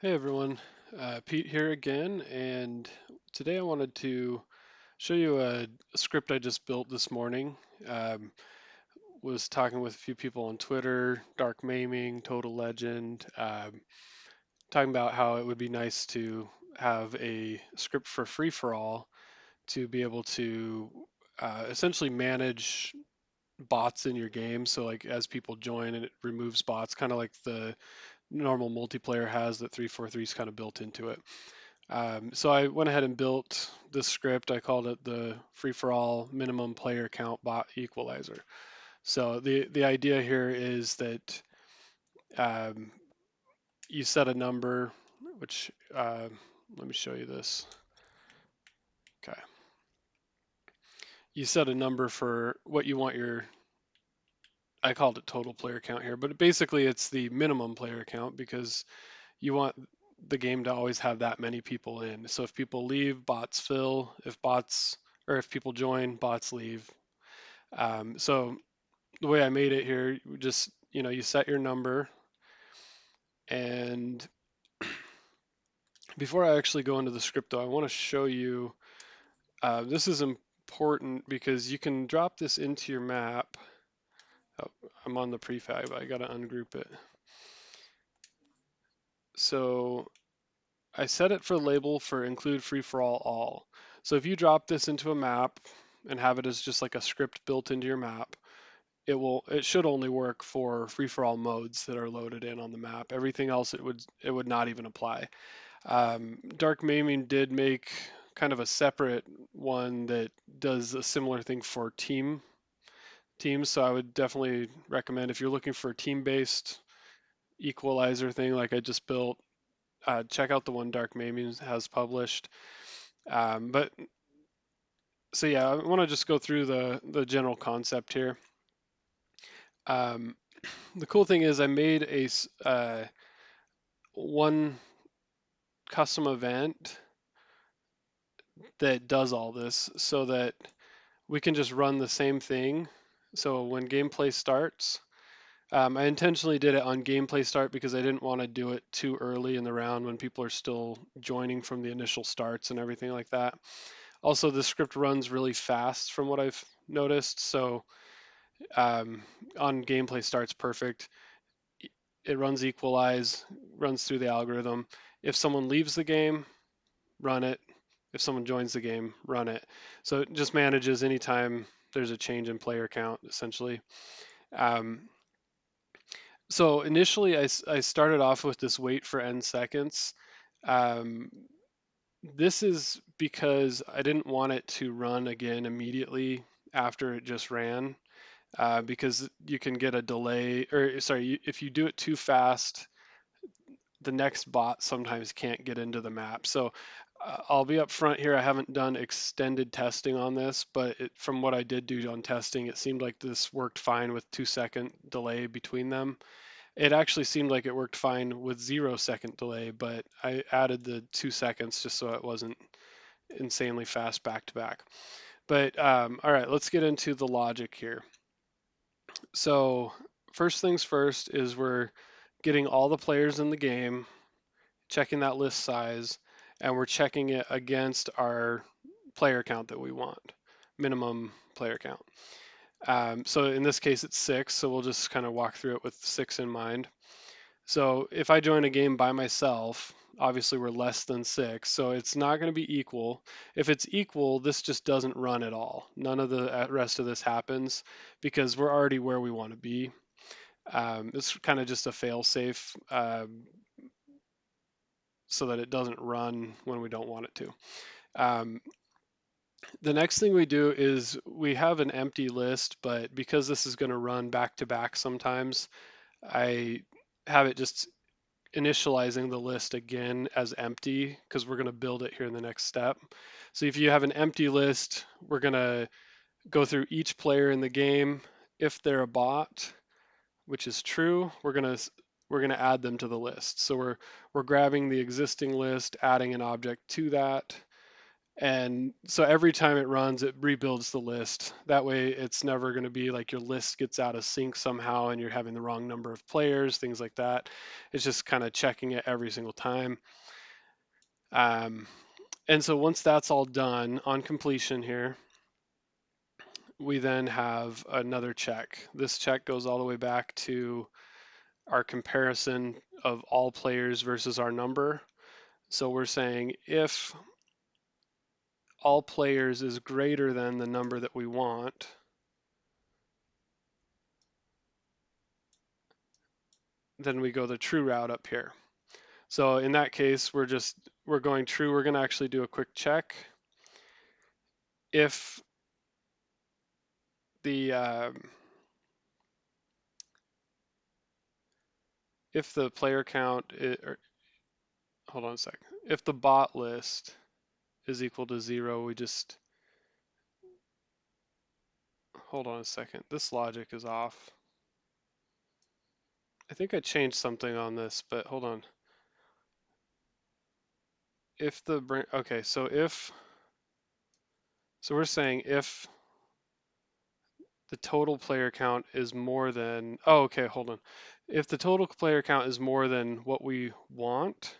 Hey everyone, Pete here again, and today I wanted to show you a script I just built this morning. Um, was talking with a few people on Twitter, Dark Maiming, Total Legend, talking about how it would be nice to have a script for free for all to be able to essentially manage bots in your game. So like as people join and it removes bots, kind of like the normal multiplayer has that 343 is kind of built into it. So I went ahead and built this script. I called it the free for all minimum player count bot equalizer. So the idea here is that um, you set a number, which let me show you this. Okay, you set a number for what you want your. I called it total player count here, but basically it's the minimum player count because you want the game to always have that many people in. So if people leave, bots fill. If bots or if people join, bots leave. So the way I made it here, just you set your number, and before I actually go into the script, though, I want to show you. This is important because you can drop this into your map. Oh, I'm on the prefab. I got to ungroup it. So I set it for label for include free for all. So if you drop this into a map and have it as just like a script built into your map, it should only work for free for all modes that are loaded in on the map. Everything else it would not even apply. Dark Maiming did make kind of a separate one that does a similar thing for teams. So I would definitely recommend if you're looking for a team-based equalizer thing like I just built, check out the one Dark Maiming has published. But so yeah, I want to just go through the general concept here. Um, the cool thing is I made one custom event that does all this so that we can just run the same thing. So when gameplay starts, I intentionally did it on gameplay start because I didn't want to do it too early in the round when people are still joining from the initial starts and everything like that. Also, the script runs really fast from what I've noticed. So um, on gameplay starts perfect. It runs equalize, runs through the algorithm. If someone leaves the game, run it. If someone joins the game, run it. So it just manages anytime there's a change in player count, essentially. Um, so initially, I started off with this wait for n seconds. Um, this is because I didn't want it to run again immediately after it just ran, because you can get a delay, or sorry, if you do it too fast, the next bot sometimes can't get into the map. So I'll be up front here. I haven't done extended testing on this, but from what I did do on testing, it seemed like this worked fine with 2 second delay between them. It actually seemed like it worked fine with 0 second delay, but I added the 2 seconds just so it wasn't insanely fast back to back. But all right, let's get into the logic here. So first things first is we're getting all the players in the game, checking that list size, and we're checking it against our player count that we want, minimum player count. So in this case, it's 6, so we'll just kind of walk through it with 6 in mind. So if I join a game by myself, obviously we're less than 6, so it's not going to be equal. If it's equal, this just doesn't run at all. None of the rest of this happens because we're already where we want to be. It's kind of just a fail-safe, so that it doesn't run when we don't want it to. Um, the next thing we do is we have an empty list, but because this is going to run back to back sometimes, I have it just initializing the list again as empty because we're going to build it here in the next step. So if you have an empty list, we're going to go through each player in the game. If they're a bot, which is true, we're going to add them to the list. So we're grabbing the existing list, adding an object to that, And so every time it runs, it rebuilds the list. That way, it's never going to be like your list gets out of sync somehow and you're having the wrong number of players, things like that. It's just kind of checking it every single time. Um, and so once that's all done on completion here, we then have another check. This check goes all the way back to our comparison of all players versus our number. So we're saying if all players is greater than the number that we want, then we go the true route up here. So in that case, we're going true. We're going to actually do a quick check. If the player count, hold on a sec. If the bot list is equal to 0, we just, hold on a second. This logic is off. I think I changed something on this, but hold on. If the, okay, so we're saying if the total player count is more than, oh, okay, hold on. If the total player count is more than what we want,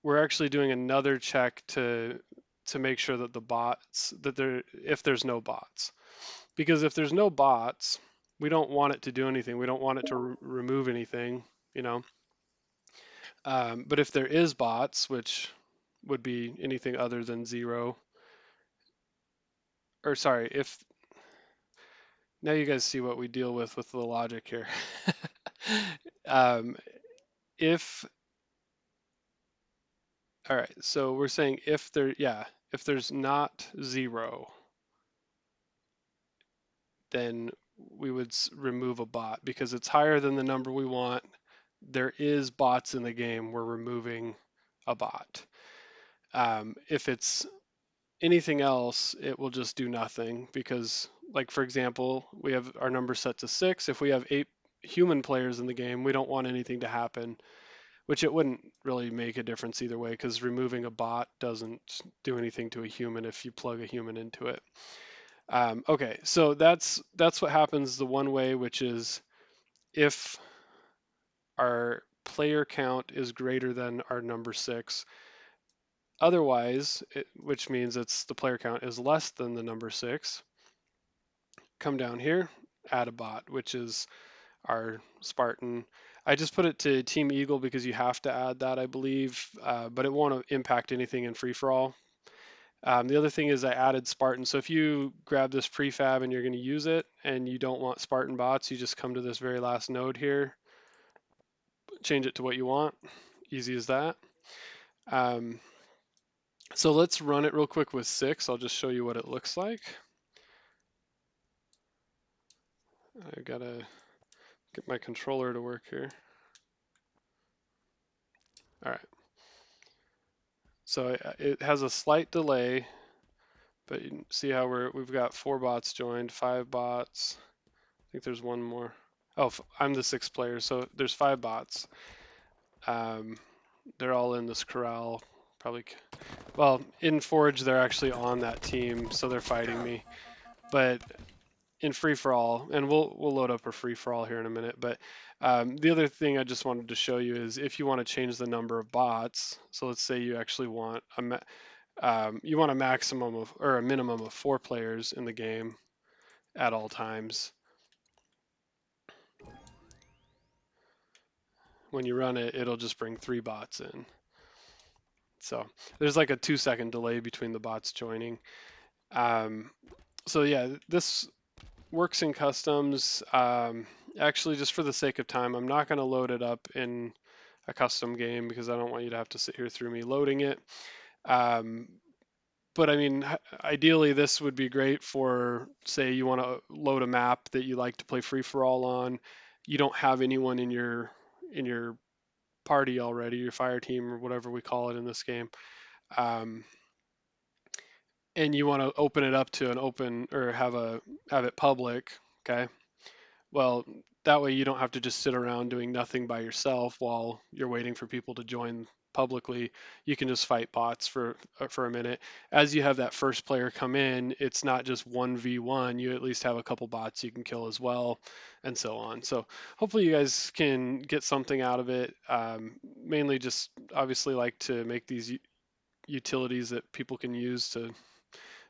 we're actually doing another check to make sure that the bots, that there, if there's no bots. Because if there's no bots, we don't want it to do anything. We don't want it to remove anything, you know. But if there is bots, which would be anything other than 0, or sorry, if now you guys see what we deal with the logic here. um, if all right, so we're saying if there, yeah, if there's not 0, then we would remove a bot because it's higher than the number we want. There is bots in the game. We're removing a bot. If it's anything else, it will just do nothing because, like, for example, we have our number set to 6. If we have 8 human players in the game, we don't want anything to happen, which it wouldn't really make a difference either way because removing a bot doesn't do anything to a human if you plug a human into it. Okay, so that's what happens the one way, which is if our player count is greater than our number 6. Otherwise, which means it's the player count is less than the number 6, come down here, add a bot, which is our Spartan. I just put it to Team Eagle because you have to add that, I believe, but it won't impact anything in free-for-all. The other thing is I added Spartan. So if you grab this prefab and you're going to use it and you don't want Spartan bots, you just come to this very last node here, change it to what you want. Easy as that. So let's run it real quick with 6. I'll just show you what it looks like. I gotta get my controller to work here. All right. So it has a slight delay, but you can see how we've got 4 bots joined, 5 bots. I think there's one more. Oh, I'm the 6th player, so there's 5 bots. They're all in this corral, probably. Well, in Forge, they're actually on that team, so they're fighting me. But in free for all, and we'll load up a free for all here in a minute. But the other thing I just wanted to show you is if you want to change the number of bots. So let's say you actually want you want a maximum of or a minimum of 4 players in the game at all times. When you run it, it'll just bring 3 bots in. So there's like a 2-second delay between the bots joining. So yeah, this works in customs. Actually, just for the sake of time, I'm not going to load it up in a custom game because I don't want you to have to sit here through me loading it. But I mean, ideally, this would be great for, say, you want to load a map that you like to play free for all on. You don't have anyone in your party already, your fire team or whatever we call it in this game. And you want to open it up to an open or have it public, okay? Well, that way you don't have to just sit around doing nothing by yourself while you're waiting for people to join publicly, you can just fight bots for a minute. As you have that first player come in, it's not just 1v1. You at least have a couple bots you can kill as well, and so on. So hopefully you guys can get something out of it. Mainly just obviously like to make these utilities that people can use to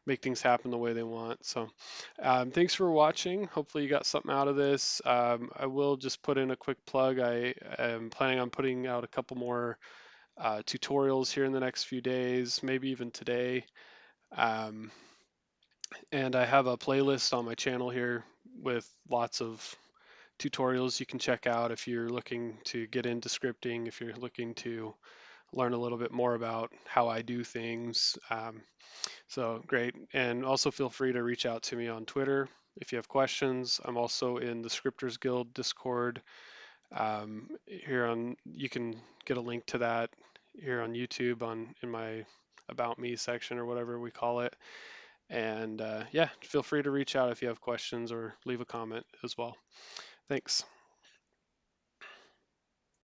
make things happen the way they want. So thanks for watching. Hopefully you got something out of this. I will just put in a quick plug. I am planning on putting out a couple more tutorials here in the next few days, maybe even today. Um, and I have a playlist on my channel here with lots of tutorials you can check out if you're looking to get into scripting, if you're looking to learn a little bit more about how I do things. So great. And also feel free to reach out to me on Twitter if you have questions. I'm also in the Scripters Guild Discord. Here on, you can get a link to that here on YouTube in my About Me section or whatever we call it. And yeah, feel free to reach out if you have questions or leave a comment as well. Thanks.